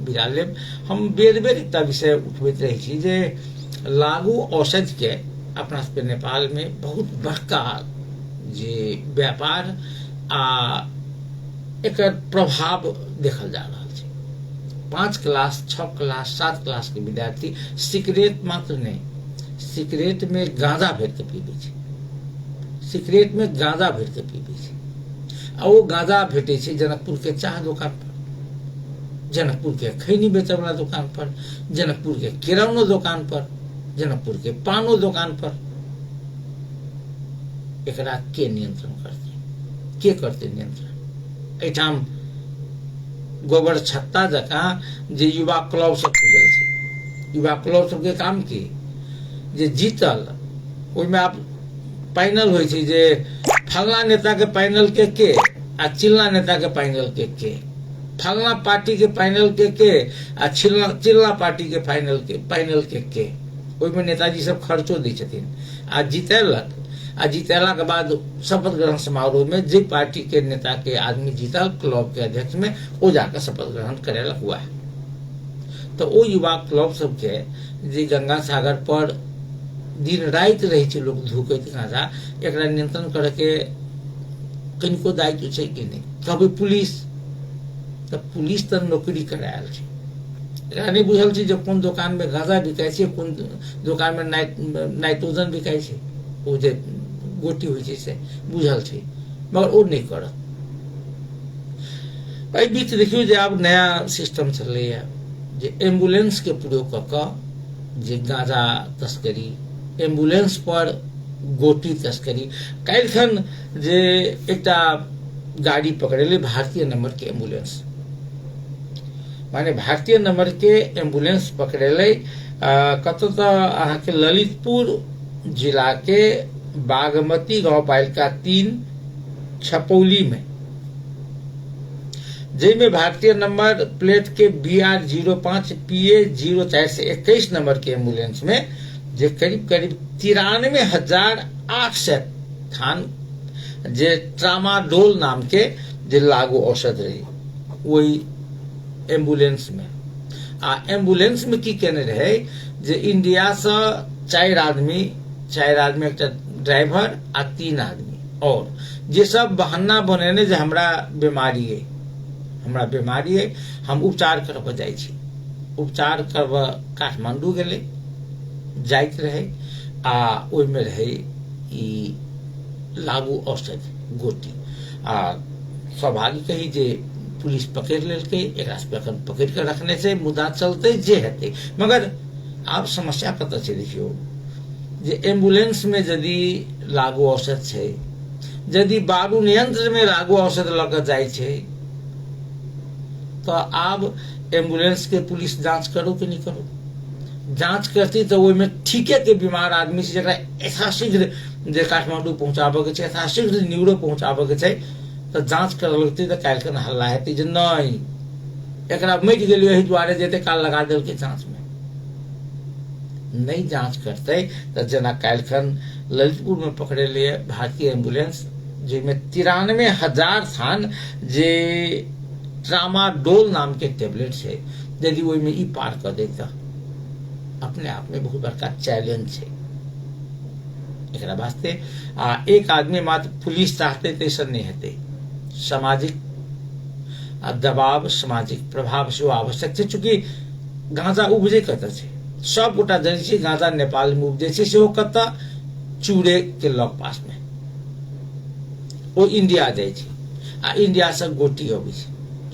विदा लेब। हम बेर बेर एकटा विषय उठबैत रहै छी जे लागू औषधि के अपना सबके नेपाल में बहुत बड़का जे व्यापार आ एकर प्रभाव देखल जा रहल छै। 5 क्लास 6 क्लास 7 क्लास के विद्यार्थी सिगरेट मात्र नहीं, सिगरेट में गांजा भर के पीबे छै, सिगरेट में गांजा भर के पीबे छै। आ वो गांजा भेटे छै जनकपुर के चाह दुकान पर, जनकपुर के खैनी बेचे वाला दुकान पर, जनकपुर के किरानो दुकान पर, जनकपुर के पानो दुकान पर। एकरा के नियंत्रण करते, के करते नियंत्रण? एठाम गोबर छत्ता जकाँ जे युवा क्लब सब खुजल छै, युवा क्लब सबके काम की जे जीतल ओहिमे आब पैनल होइ छै जे फलना नेता के पैनल के आ चिल्ला नेता के पैनल के, फलना पार्टी के पैनल के आ चिल्ला पार्टी के पैनल के। ओहिमे नेताजी सब खर्चो दै छथिन आ जीतेलक, आ जीतेला के बाद शपथ ग्रहण समारोह में जे पार्टी के नेता के आदमी जीतल क्लब के अध्यक्ष में, ओ जाकर शपथ ग्रहण करेलक हुआ है। तो ओ युवा क्लब सबके जे गंगा सागर पर दिन रात रहे छै लोग धुकैत गांजा, एकरा नियंत्रण करे के कनिको दायित्व छै कि नहीं? कहबै पुलिस, तो पुलिस तो नौकरी करायल छै, एकरा नहीं बुझल छै जे कोन दुकान में गांजा बिकाय छै, कोन दुकान में नाइट्रोजन बिकाय छै, ओ जे गोटी होइ छै से बुझल छै, मगर ओ नहीं करत। एहि बीच देखियो जे आब नया सिस्टम चलैया जे एम्बुलेंस के प्रयोग क के जे गांजा तस्करी, एम्बुलेंस पर गोटी तस्करी। काल्हिखन जे एकटा गाड़ी पकड़ेले भारतीय नंबर के एम्बुलेंस, माने भारतीय नंबर के एम्बुलेंस पकड़ेले कतौ तो अहाँ के ललितपुर जिला के बागमती गांव पालिका 3 छपौली में, जिसमें भारतीय नंबर प्लेट के BR 05 PA 0421 नंबर के एम्बुलेंस में जे करीब 93,800 थान जे ट्रामाडोल नाम के जे लागू औषध रही वही एम्बुलेंस में। आ एम्बुलेंस में की केने रहे जे इंडिया से 4 आदमी एक ड्राइवर आ 3 आदमी, और जे सब बहाना बनेने जे हमरा बीमारी है, हम उपचार करब जाइ छी, उपचार करब काठमांडू गेले जाइत रहे, आ ओहि में रहे ई लागू औषध गोटी। आ स्वाभाविक ही जे पुलिस पकड़ लेलकै, एकरा से पकड़ के रखने से मुद्दा चलते जे हेतै। मगर आब समस्या कतऽ छै देखियो जे एम्बुलेंस में यदि लागू औषध छै, यदि बारूद यंत्र में लागू औषध लऽ कऽ जाइ छै, तो आब एम्बुलेंस के पुलिस जांच करो कि नहीं करो? जांच करती तो ओहि में ठीके के बीमार आदमी से जकरा यथाशीघ्र जे काठमांडू पहुंचाबे के छै, यथाशीघ्र न्यूरो पहुंचाबे के छै, तो जांच कर लगती तो काल्हिखन हल्ला हेतै जे नहीं एकरा मरि गेलै एहि दुआरे जेते काल लगा देलकै जांच में। नहीं जांच करते तो जना काल्खन ललितपुर में पकड़े लिए भारतीय एम्बुलेंस जिसमें 93,000 थान जे ट्रामाडोल नाम के टेबलेट है, यदि वो में ई पार कर देता अपने आप में बहुत बड़का चैलेंज है। एकरा वास्ते एक आदमी मात्र पुलिस चाहते तैसा नहीं हेते, सामाजिक दबाव सामाजिक प्रभाव से आवश्यक है। चूंकि गांजा उपजे कत सब गोटा जाने छे गांजा नेपाल में उपजे छे, सेहो कत चूड़े के लग पास में ओ इंडिया जाए छे आ इंडिया से गोटी अबै छे,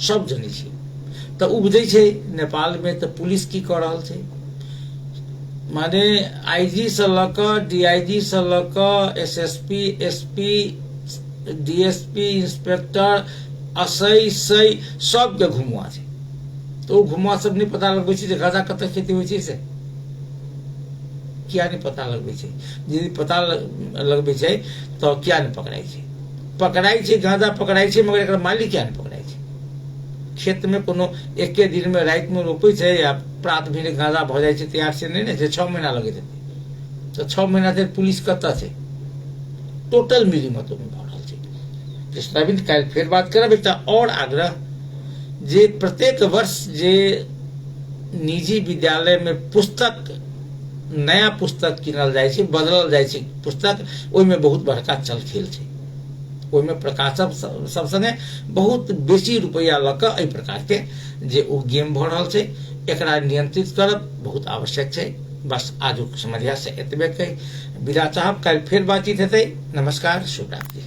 सब जाने छे तो उपजे छे नेपाल में। तो पुलिस की कर रहल छे, माने आईजी से लक डीआईजी से लक एसएसपी एसपी डीएसपी इंस्पेक्टर असई सई सब के घुमुआ छे। तो घुमुआ सब नहीं पता लगबे छे जे गांजा कत खेती होय छे, से क्या नहीं पता लगबे छे। यदि पता लगबे छे तो क्या नहीं पकड़ाई छे गांजा पकड़ाई छे, मगर एकर मालिक क्या नहीं पकड़ाई छे। खेत में कोनो एके दिन में रात में रोपे छे या प्रात भेने गांजा भ जाय छे तैयार से नहीं ने 6 महीना लगे थे, तो 6 महीना से पुलिस कत छे टोटल मिली मतों में भ रहल छे। कृष्णाविंद काल फिर बात करब एकटा और आग्रह जे प्रत्येक वर्ष जे निजी विद्यालय में पुस्तक नया पुस्तक किनल जाय छे बदलल जाय छे पुस्तक, ओय में बहुत बड़का चल खेल छे। ओय में प्रकाशक सब संगे बहुत बेसी रुपया लक एहि प्रकार के जे ओ गेम भ रहल छे एकरा नियंत्रित करब बहुत आवश्यक छे। बस आजुक समझिया से एतबे कहि विदा चाहब, काल्हि फेर बातचीत हेतै। नमस्कार, शुभ रात्रि।